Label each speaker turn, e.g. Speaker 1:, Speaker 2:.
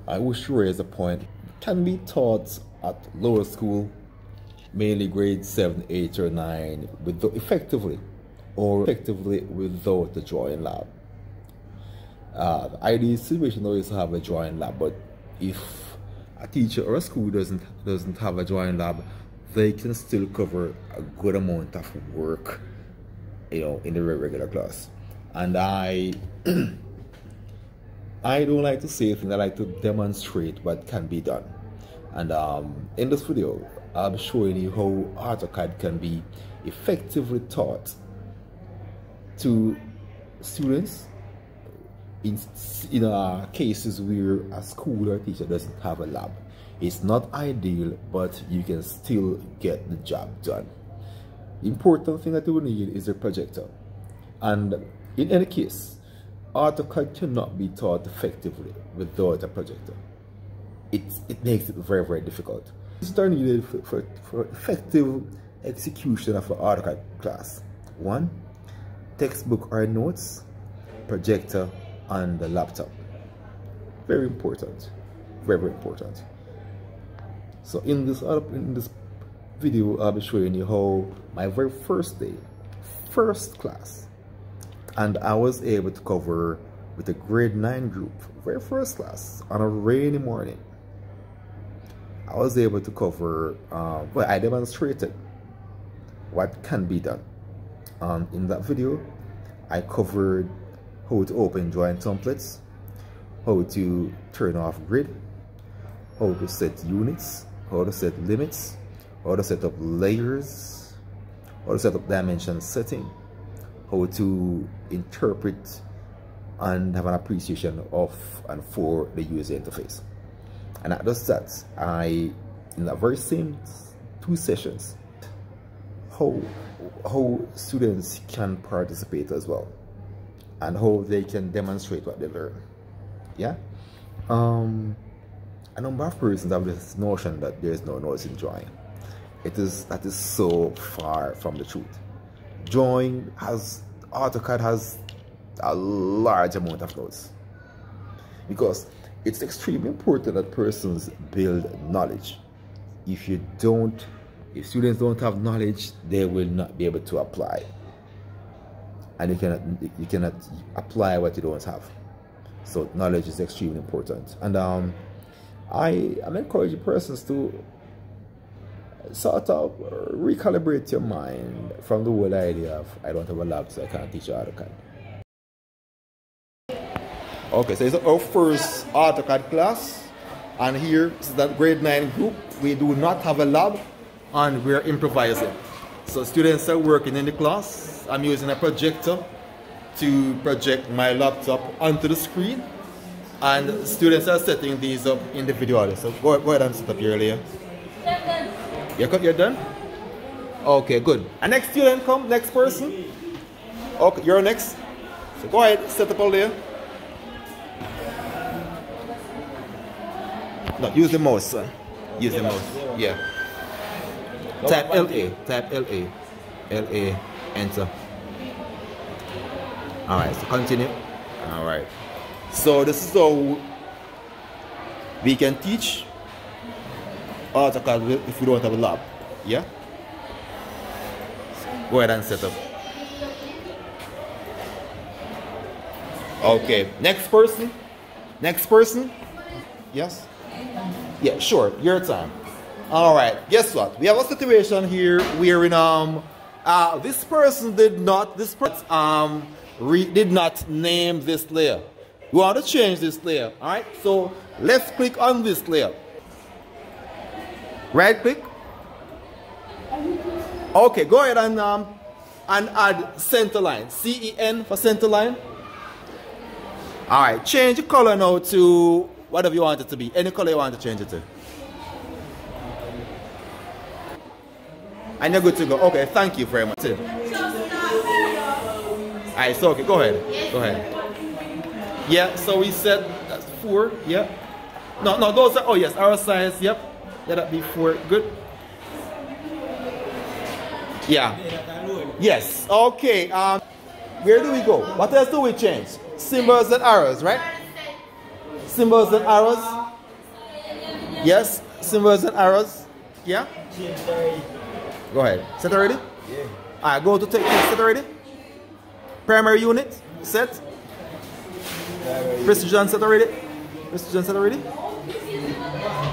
Speaker 1: I wish to raise a point. Can be taught at lower school, mainly grades 7, 8, or 9, effectively without the drawing lab. The ideal situation though is to have a drawing lab, but if a teacher or a school doesn't have a drawing lab, they can still cover a good amount of work, in the regular class. And I don't like to say things, I like to demonstrate what can be done. And in this video, I'm showing you how AutoCAD can be effectively taught to students in cases where a school or teacher doesn't have a lab. It's not ideal, but you can still get the job done. The important thing that you will need is a projector. And in any case, AutoCAD cannot be taught effectively without a projector. It makes it very, very difficult. It's needed for effective execution of an AutoCAD class. 1, textbook or notes, projector, and the laptop. Very important. Very, very important. So in this video, I'll be showing you how my very first day, first class, and I was able to cover with a grade 9 group, very first class, on a rainy morning. I was able to cover, well, I demonstrated what can be done. In that video, I covered how to open drawing templates, how to turn off grid, how to set units, how to set limits, how to set up layers, how to set up dimension setting, how to interpret and have an appreciation of and for the user interface. And not just that, in that very same 2 sessions, how students can participate as well, and how they can demonstrate what they learn. Yeah. A number of persons have this notion that there is no notes in drawing. That is so far from the truth. AutoCAD has a large amount of notes, because it's extremely important that persons build knowledge. If students don't have knowledge, they will not be able to apply, and you cannot apply what you don't have. So knowledge is extremely important. And I'm encouraging persons to sort of recalibrate your mind from the whole idea of, I don't have a lab, so I can't teach AutoCAD. Okay, so it's our first AutoCAD class, and here is that grade 9 group. We do not have a lab, and we're improvising. So students are working in the class. I'm using a projector to project my laptop onto the screen, and students are setting these up individually. So go ahead and set up your layer. You're done? Okay, good. And next student come, next person. Okay, you're next. So go ahead, set up all there. No, use the mouse, son. Use the mouse. Yeah. Type LA. Type LA. LA. Enter. Alright, so continue. Alright. So this is how we can teach AutoCAD if we don't have a lab. Yeah? Go ahead and set up. Okay. Next person. Next person. Yes? Yeah, sure. Your time. Alright. Guess what? We have a situation here where this person did not name this layer. We want to change this layer. Alright? So left click on this layer. Right click. Okay, go ahead and add center line. CEN for center line. Alright, change the color now to whatever you want it to be. Any color you want to change it to. And you're good to go. Okay, thank you very much. Alright, so okay, go ahead. Go ahead. Yeah, so we said that's 4. Yeah. No, those are, oh yes, our size, yep. Let that be 4. Good. Yeah. Yes. Okay. Where do we go? What else do we change? Symbols and arrows, right? Symbols and arrows. Yes, symbols and arrows. Yeah? Go ahead. Set already?
Speaker 2: Yeah.
Speaker 1: Alright, go to take set already. Primary unit, set. Precision set already. Precision set already.